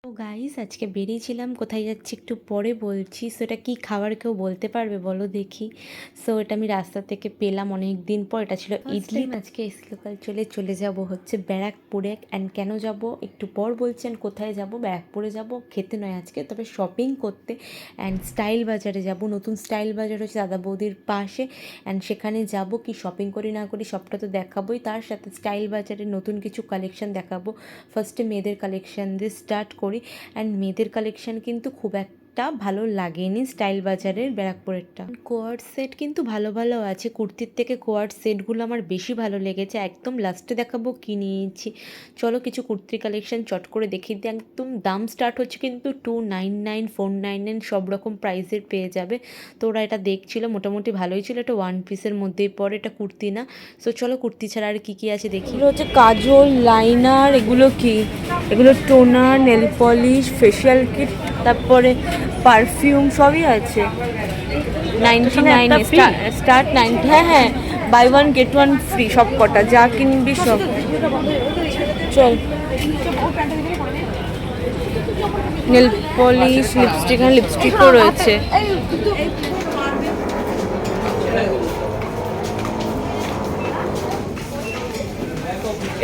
তো গাইস আজকে বেরিয়েছিলাম, কোথায় যাচ্ছি একটু পরে বলছি। সো এটা কী খাবার কেউ বলতে পারবে বলো দেখি? সো এটা আমি রাস্তা থেকে পেলাম অনেক দিন পর। এটা ছিল ইডলি। আজকে এসি লোকাল চলে যাব হচ্ছে ব্যারাকপুরে। অ্যান্ড কেন যাব একটু পর বলছেন। কোথায় যাব? ব্যারাকপুরে যাব খেতে নয় আজকে, তবে শপিং করতে। অ্যান্ড স্টাইল বাজারে যাব, নতুন স্টাইল বাজার হচ্ছে দাদা বৌদির পাশে। অ্যান্ড সেখানে যাব, কি শপিং করি না করি সবটা তো দেখাবোই, তার সাথে স্টাইল বাজারে নতুন কিছু কালেকশন দেখাবো। ফার্স্টে মেয়েদের কালেকশন দিয়ে স্টার্ট করি। অ্যান্ড মেয়েদের কালেকশন কিন্তু খুব একটা ভালো লাগেনি স্টাইল বাজারের ব্যারাকপুরেরটা। কোয়ার্ড সেট কিন্তু ভালো ভালো আছে, কুর্তির থেকে কোয়ার্ড সেটগুলো আমার বেশি ভালো লেগেছে। একদম লাস্টে দেখাবো কি নিয়েছি। চলো কিছু কুর্তির কালেকশন চট করে দেখিয়ে দিই। একদম দাম স্টার্ট হচ্ছে কিন্তু 299, 499 সব রকম প্রাইসের পেয়ে যাবে। তো ওরা এটা দেখছিল, মোটামুটি ভালোই ছিল। এটা ওয়ান পিসের মধ্যেই পরে, এটা কুর্তি না। সো চলো কুর্তি ছাড়া আর কী কী আছে দেখি। এগুলো হচ্ছে কাজল, লাইনার, এগুলো কি, এগুলো toner, nail polish, facial kit, তারপরে পারফিউম সবই আছে। 99 স্টার্ট 90। হ্যাঁ হ্যাঁ, buy one get one free সব কটা, যা কিনবি সব। চল, নেল পলিশ, লিপস্টিক, হ্যাঁ লিপস্টিকও রয়েছে।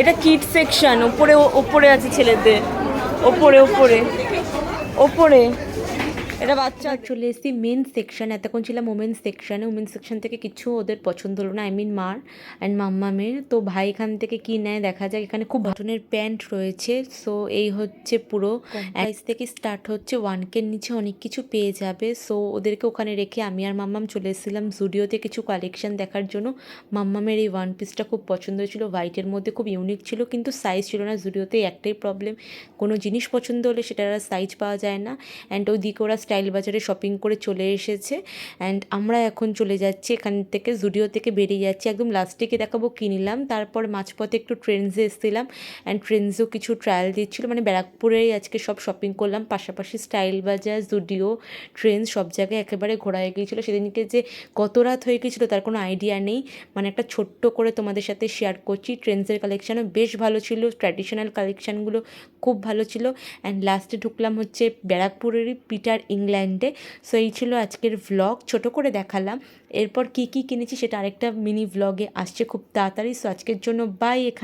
এটা কিড সেকশন, ওপরে ওপরে আছে ছেলেদের, ওপরে ওপরে ওপরে। এটা বাচ্চা। চলে এসেছি মেন সেকশন। এতক্ষণ ছিলাম ওমেন্স সেকশানে। ওমেন্স সেকশন থেকে কিছু ওদের পছন্দ হলো না, আই মিন মার অ্যান্ড মাম্মামের। তো ভাই এখান থেকে কী নেয় দেখা যাক। এখানে খুব বাটনের প্যান্ট রয়েছে। সো এই হচ্ছে পুরো প্রাইস থেকে স্টার্ট হচ্ছে 1K নিচে অনেক কিছু পেয়ে যাবে। সো ওদেরকে ওখানে রেখে আমি আর মাম্মাম চলে এসেছিলাম জুডিওতে কিছু কালেকশন দেখার জন্য। মাম্মামের এই ওয়ান পিসটা খুব পছন্দ হয়েছিল, হোয়াইটের মধ্যে খুব ইউনিক ছিল, কিন্তু সাইজ ছিল না। জুডিওতে একটাই প্রবলেম, কোনো জিনিস পছন্দ হলে সেটার আর সাইজ পাওয়া যায় না। অ্যান্ড ওইদিকে ওরা স্টাইল বাজারে শপিং করে চলে এসেছে। অ্যান্ড আমরা এখন চলে যাচ্ছি এখান থেকে, জুডিও থেকে বেরিয়ে যাচ্ছি। একদম লাস্টে গিয়ে দেখাবো কী নিলাম। তারপর মাঝপথে একটু ট্রেন্ডসে এসেছিলাম, অ্যান্ড ট্রেন্ডসেও কিছু ট্রায়াল দিচ্ছিলো। মানে ব্যারাকপুরেই আজকে সব শপিং করলাম, পাশাপাশি স্টাইল বাজার, জুডিও, ট্রেন্ডস সব জায়গায় একেবারে ঘোরা হয়ে গিয়েছিলো। সেদিনকে যে কত রাত হয়ে গিয়েছিলো তার কোনো আইডিয়া নেই। মানে একটা ছোট্ট করে তোমাদের সাথে শেয়ার করছি। ট্রেন্ডসের কালেকশানও বেশ ভালো ছিল, ট্র্যাডিশনাল কালেকশানগুলো খুব ভালো ছিল। অ্যান্ড লাস্টে ঢুকলাম হচ্ছে ব্যারাকপুরেরই পিটার ইংল্যান্ডে। সো এই ছিল আজকের ভ্লগ, ছোট করে দেখালাম। এরপর কী কী কিনেছি সেটা আরেকটা মিনি ভ্লগে আসছে খুব তাড়াতাড়ি। সো আজকের জন্য বাই। এখানে